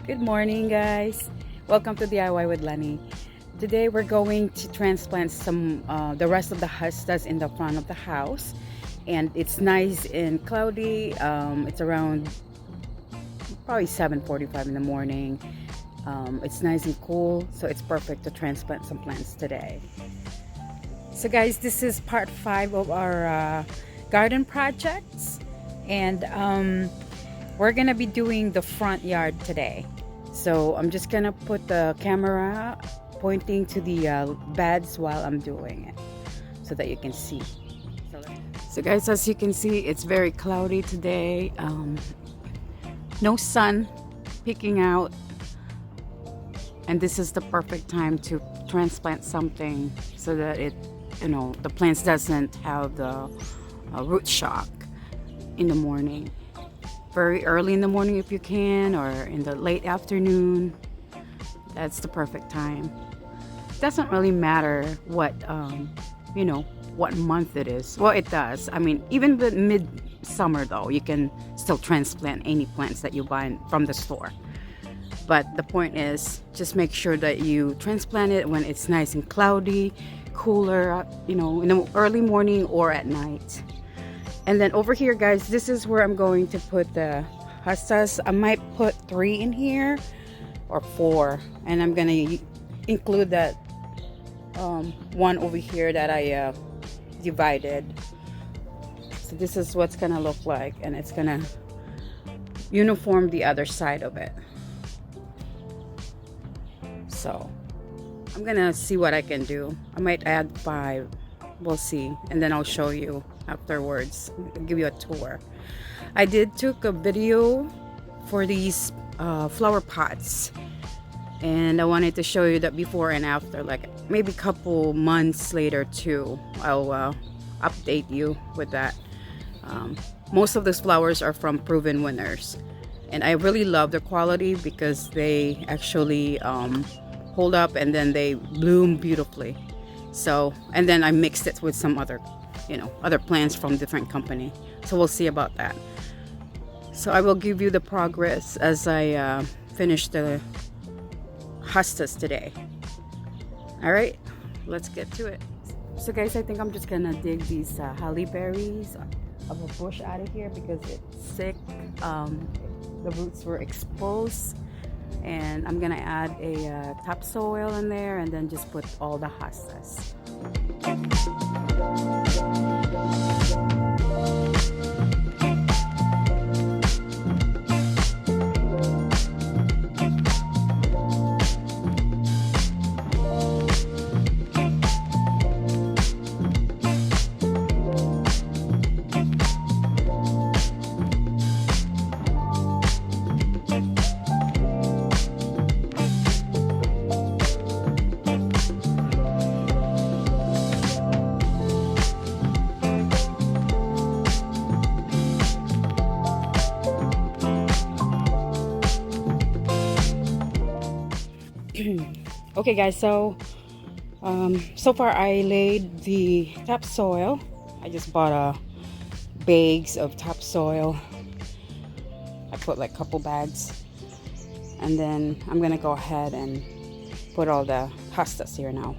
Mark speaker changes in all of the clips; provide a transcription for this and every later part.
Speaker 1: Good morning, guys. Welcome to DIY with Lenny. Today we're going to transplant some the rest of the hostas in the front of the house, and it's nice and cloudy. It's around probably 7:45 in the morning. It's nice and cool, so it's perfect to transplant some plants today. So, guys, this is part 5 of our garden projects, and we're gonna be doing the front yard today. So I'm just gonna put the camera pointing to the beds while I'm doing it so that you can see. So guys, as you can see, it's very cloudy today. No sun peeking out, and this is the perfect time to transplant something so that the plants doesn't have the root shock in the morning. Very early in the morning if you can, or in the late afternoon. That's the perfect time. It doesn't really matter what what month it is. Well, it does. I mean, even with mid-summer though, you can still transplant any plants that you buy from the store. But the point is, just make sure that you transplant it when it's nice and cloudy, cooler, in the early morning or at night. And then over here, guys, this is where I'm going to put the hostas. I might put 3 in here or 4, and I'm gonna include that one over here that I divided. So this is what's gonna look like, and it's gonna uniform the other side of it. So I'm gonna see what I can do. I might add 5. We'll see, and then I'll show you afterwards. I'll give you a tour. I did took a video for these flower pots, and I wanted to show you that before and after, like maybe a couple months later too. I'll update you with that. Most of those flowers are from proven winners, and I really love the quality because they actually hold up and then they bloom beautifully. So, and then I mixed it with some other plants from different company. So we'll see about that. So I will give you the progress as I finish the hostas today. All right, let's get to it. So guys, I think I'm just gonna dig these holly berries of a bush out of here because it's sick. The roots were exposed, and I'm gonna add a topsoil in there and then just put all the hostas. Okay guys, so far I laid the topsoil. I just bought bags of topsoil. I put like a couple bags, and then I'm gonna go ahead and put all the hostas here now.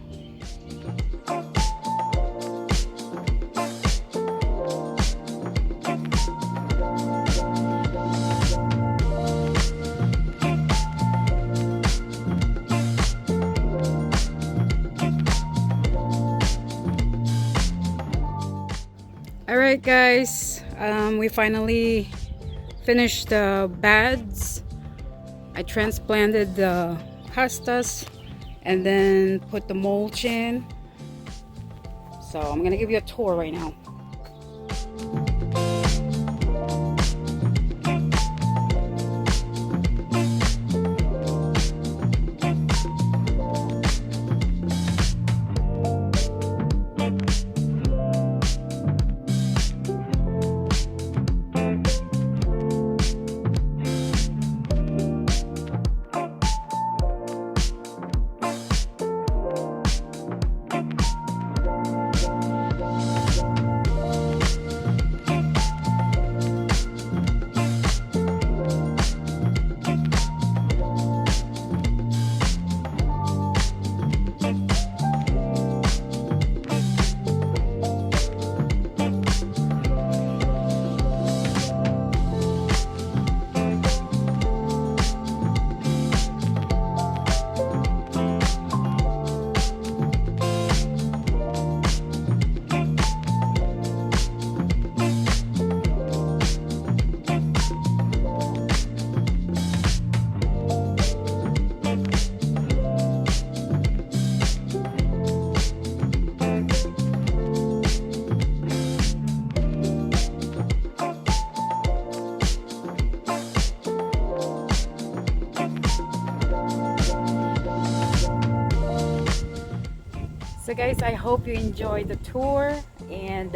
Speaker 1: Alright guys, we finally finished the beds. I transplanted the hostas and then put the mulch in. So I'm gonna give you a tour right now. So guys, I hope you enjoyed the tour, and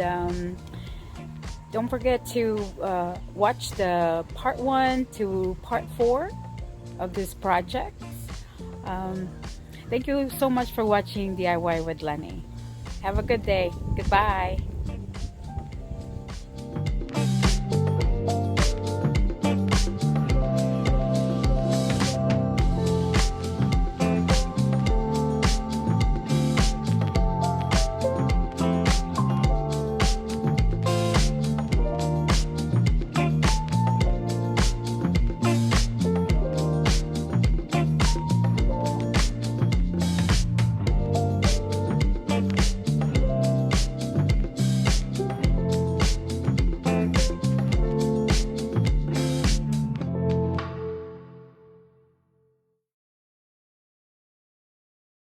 Speaker 1: don't forget to watch the part 1 to part 4 of this project. Um, Thank you so much for watching DIY with Lenny. Have a good day. Goodbye.